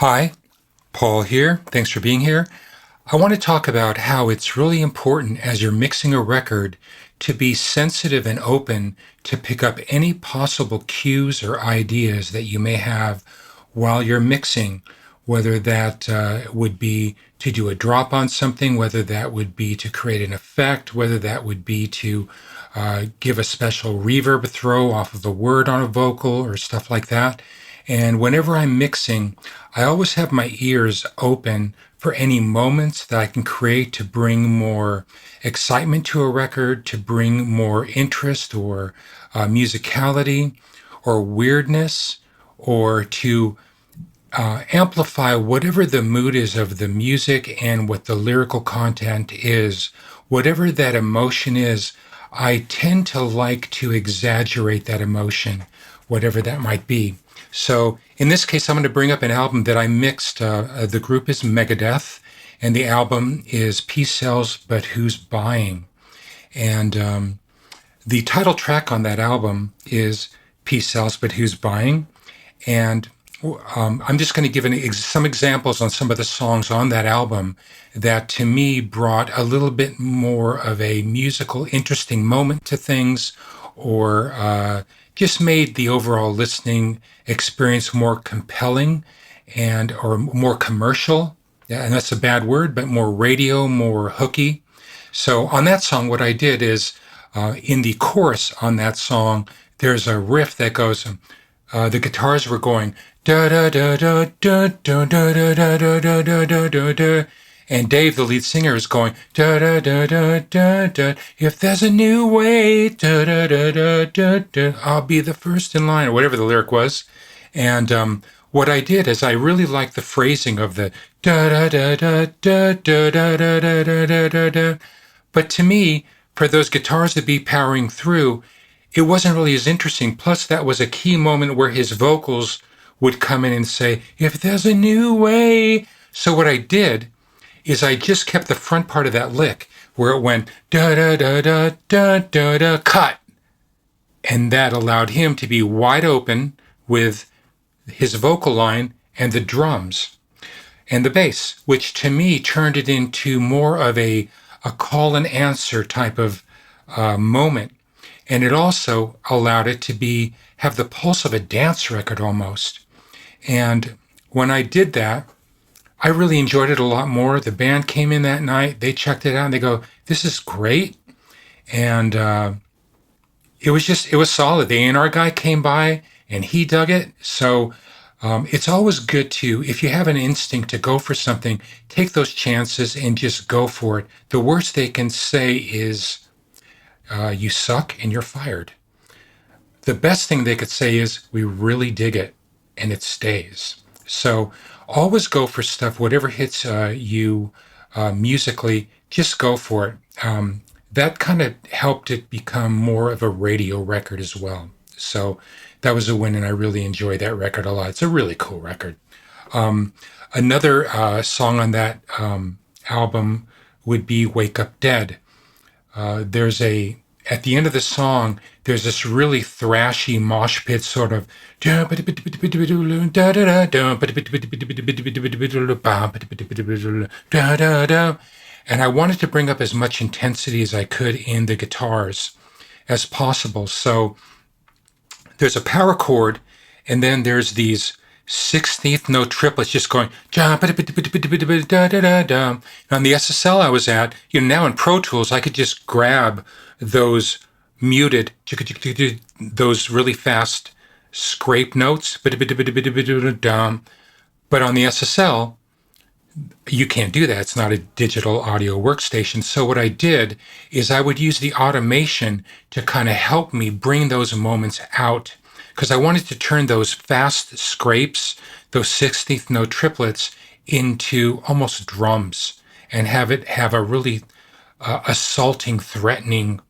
Hi, Paul here. Thanks for being here. I want to talk about how it's really important as you're mixing a record to be sensitive and open to pick up any possible cues or ideas that you may have while you're mixing, whether that would be to do a drop on something, whether that would be to create an effect, whether that would be to give a special reverb throw off of a word on a vocal or stuff like that. And whenever I'm mixing, I always have my ears open for any moments that I can create to bring more excitement to a record, to bring more interest or musicality or weirdness, or to amplify whatever the mood is of the music and what the lyrical content is. Whatever that emotion is, I tend to like to exaggerate that emotion, whatever that might be. So in this case, I'm going to bring up an album that I mixed. The group is Megadeth, and the album is Peace Sells, But Who's Buying? And the title track on that album is Peace Sells, But Who's Buying? And I'm just going to give some examples on some of the songs on that album that to me brought a little bit more of a musical, interesting moment to things, or just made the overall listening experience more compelling and or more commercial. Yeah, and that's a bad word, but more radio, more hooky. So on that song, what I did is in the chorus on that song, there's a riff that goes. The guitars were going da da da da da da da da da da da da da da da, and Dave, the lead singer, is going da da da da da da. If there's a new way, da da da da da da, I'll be the first in line, or whatever the lyric was. And what I did is I really liked the phrasing of the da da da da da da da da da da da da da. But to me, for those guitars to be powering through, it wasn't really as interesting. Plus, that was a key moment where his vocals would come in and say, if there's a new way. So what I did is I just kept the front part of that lick where it went da da da da da da da, cut. And that allowed him to be wide open with his vocal line and the drums and the bass, which to me turned it into more of a call and answer type of moment. And it also allowed it to have the pulse of a dance record almost. And when I did that, I really enjoyed it a lot more. The band came in that night, they checked it out, and they go, this is great. And it was solid. The A&R guy came by, and he dug it. So it's always good to, if you have an instinct to go for something, take those chances and just go for it. The worst they can say is, you suck and you're fired. The best thing they could say is, we really dig it, and it stays. So always go for stuff, whatever hits you musically, just go for it. That kind of helped it become more of a radio record as well. So that was a win, and I really enjoy that record a lot. It's a really cool record. Another song on that album would be Wake Up Dead. At the end of the song, there's this really thrashy mosh pit sort of, and I wanted to bring up as much intensity as I could in the guitars as possible. So there's a power chord, and then there's these 16th note triplets just going. On the SSL I was at, now in Pro Tools, I could just grab those muted, those really fast scrape notes. But on the SSL, you can't do that. It's not a digital audio workstation. So what I did is I would use the automation to kind of help me bring those moments out, because I wanted to turn those fast scrapes, those 16th note triplets, into almost drums and have it have a really assaulting, threatening,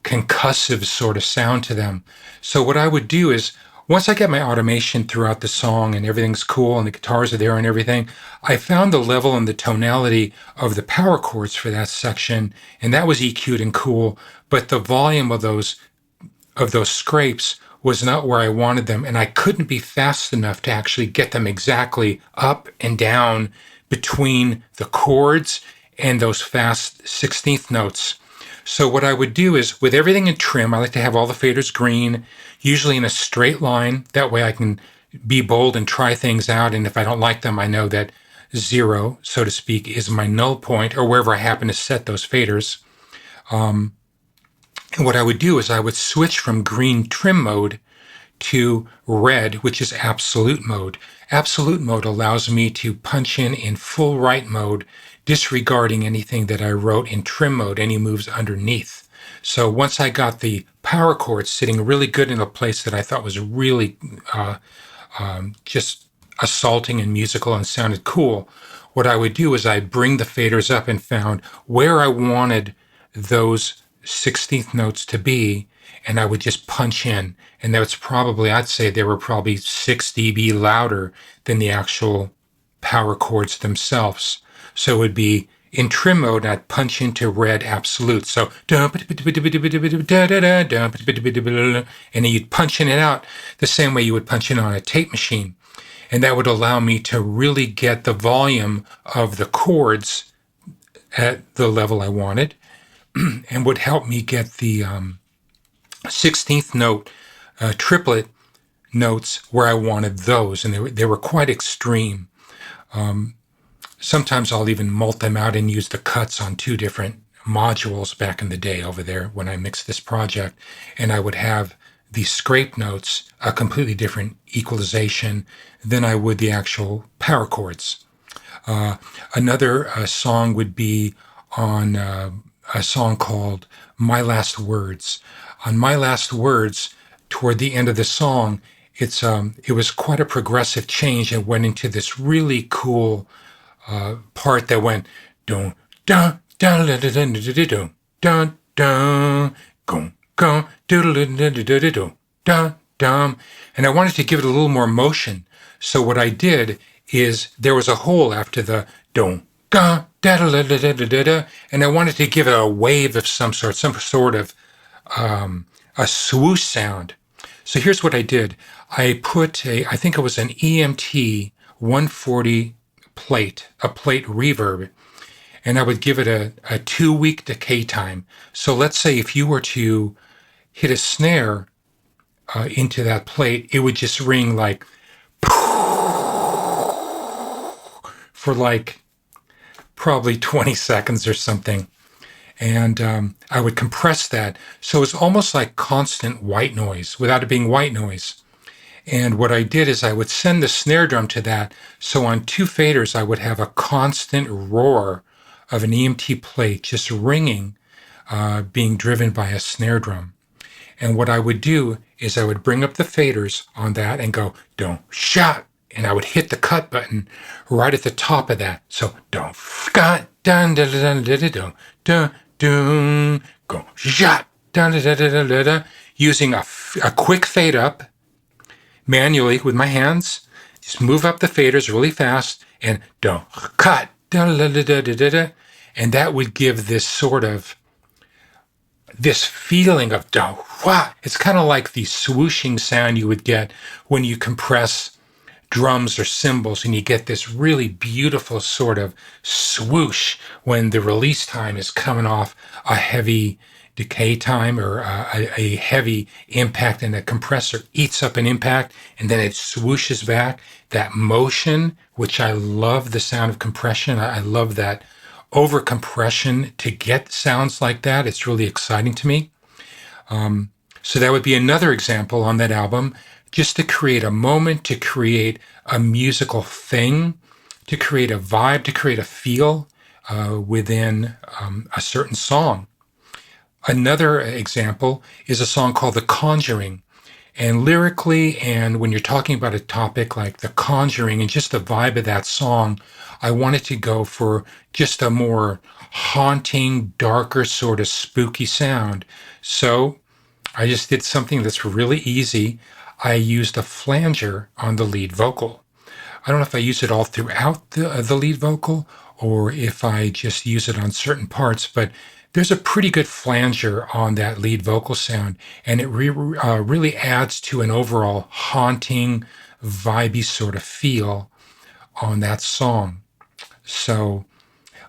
concussive sort of sound to them. So what I would do is, once I get my automation throughout the song and everything's cool and the guitars are there and everything, I found the level and the tonality of the power chords for that section, and that was EQ'd and cool, but the volume of those scrapes was not where I wanted them, and I couldn't be fast enough to actually get them exactly up and down between the chords and those fast 16th notes. So what I would do is, with everything in trim, I like to have all the faders green, usually in a straight line. That way I can be bold and try things out, and if I don't like them, I know that 0, so to speak, is my null point, or wherever I happen to set those faders. And what I would do is I would switch from green trim mode to red, which is absolute mode. Absolute mode allows me to punch in full right mode, disregarding anything that I wrote in trim mode, any moves underneath. So once I got the power chords sitting really good in a place that I thought was really just assaulting and musical and sounded cool, what I would do is I'd bring the faders up and found where I wanted those 16th notes to be, and I would just punch in. And that's probably, I'd say they were probably 6 dB louder than the actual power chords themselves. So it would be in trim mode, I'd punch into red absolute. So, and then you'd punch in and out the same way you would punch in on a tape machine. And that would allow me to really get the volume of the chords at the level I wanted, and would help me get the 16th note triplet notes where I wanted those. And they were quite extreme. Sometimes I'll even mult them out and use the cuts on 2 different modules back in the day over there when I mixed this project. And I would have the scrape notes a completely different equalization than I would the actual power chords. Another song would be on a song called My Last Words. On My Last Words, toward the end of the song, it was quite a progressive change and went into this really cool part that went dun dun dun dun dun dun dun dun dun dun dun, and I wanted to give it a little more motion. So what I did is there was a hole after the dun da da da da da da da, and I wanted to give it a wave of some sort of a swoosh sound. So here's what I did. I put I think it was an EMT 140 plate, a plate reverb, and I would give it a 2-week decay time. So let's say if you were to hit a snare into that plate, it would just ring like for like probably 20 seconds or something. And I would compress that. So it's almost like constant white noise without it being white noise. And what I did is I would send the snare drum to that. So on 2 faders, I would have a constant roar of an EMT plate just ringing, being driven by a snare drum. And what I would do is I would bring up the faders on that and go, don't shot. And I would hit the cut button right at the top of that. So don't got dun dun dun dun dun dun dun go shot dun dun dun dun dun, using a quick fade up manually with my hands. Just move up the faders really fast and don't cut dun dun dun dun dun dun, and that would give this sort of this feeling of don't what. It's kind of like the swooshing sound you would get when you compress drums or cymbals, and you get this really beautiful sort of swoosh when the release time is coming off a heavy decay time or a heavy impact, and the compressor eats up an impact and then it swooshes back. That motion, which I love the sound of compression. I love that over compression to get sounds like that. It's really exciting to me. So that would be another example on that album, just to create a moment, to create a musical thing, to create a vibe, to create a feel within a certain song. Another example is a song called The Conjuring. And lyrically, and when you're talking about a topic like The Conjuring and just the vibe of that song, I wanted to go for just a more haunting, darker, sort of spooky sound. So I just did something that's really easy. I used a flanger on the lead vocal. I don't know if I use it all throughout the lead vocal or if I just use it on certain parts, but there's a pretty good flanger on that lead vocal sound, and it really adds to an overall haunting, vibey sort of feel on that song. So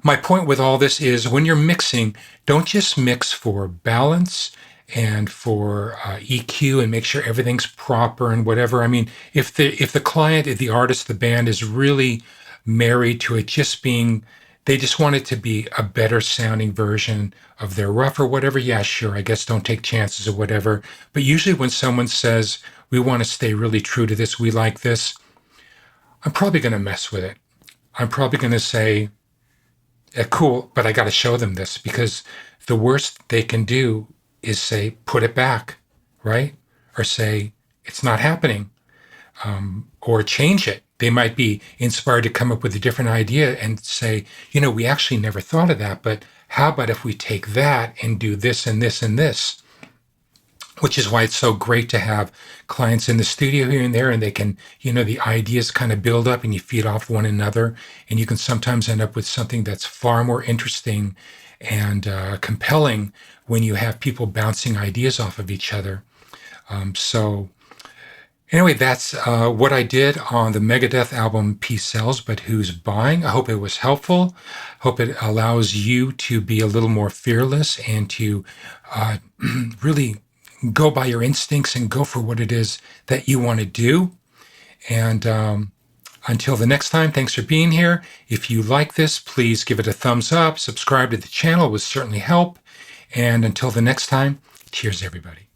my point with all this is when you're mixing, don't just mix for balance and for EQ and make sure everything's proper and whatever. I mean, if the client, if the artist, the band is really married to it just being, they just want it to be a better sounding version of their rough or whatever, yeah, sure, I guess don't take chances or whatever. But usually when someone says, we want to stay really true to this, we like this, I'm probably going to mess with it. I'm probably going to say, cool, but I got to show them this, because the worst they can do is say, put it back, right? Or say, it's not happening, or change it. They might be inspired to come up with a different idea and say, we actually never thought of that, but how about if we take that and do this and this and this? Which is why it's so great to have clients in the studio here and there, and they can, the ideas kind of build up and you feed off one another, and you can sometimes end up with something that's far more interesting and compelling when you have people bouncing ideas off of each other. So anyway, that's what I did on the Megadeth album Peace Sells, But Who's Buying? I hope it was helpful. Hope it allows you to be a little more fearless and to really go by your instincts and go for what it is that you want to do. And until the next time, thanks for being here. If you like this, please give it a thumbs up. Subscribe to the channel would certainly help. And until the next time, cheers, everybody.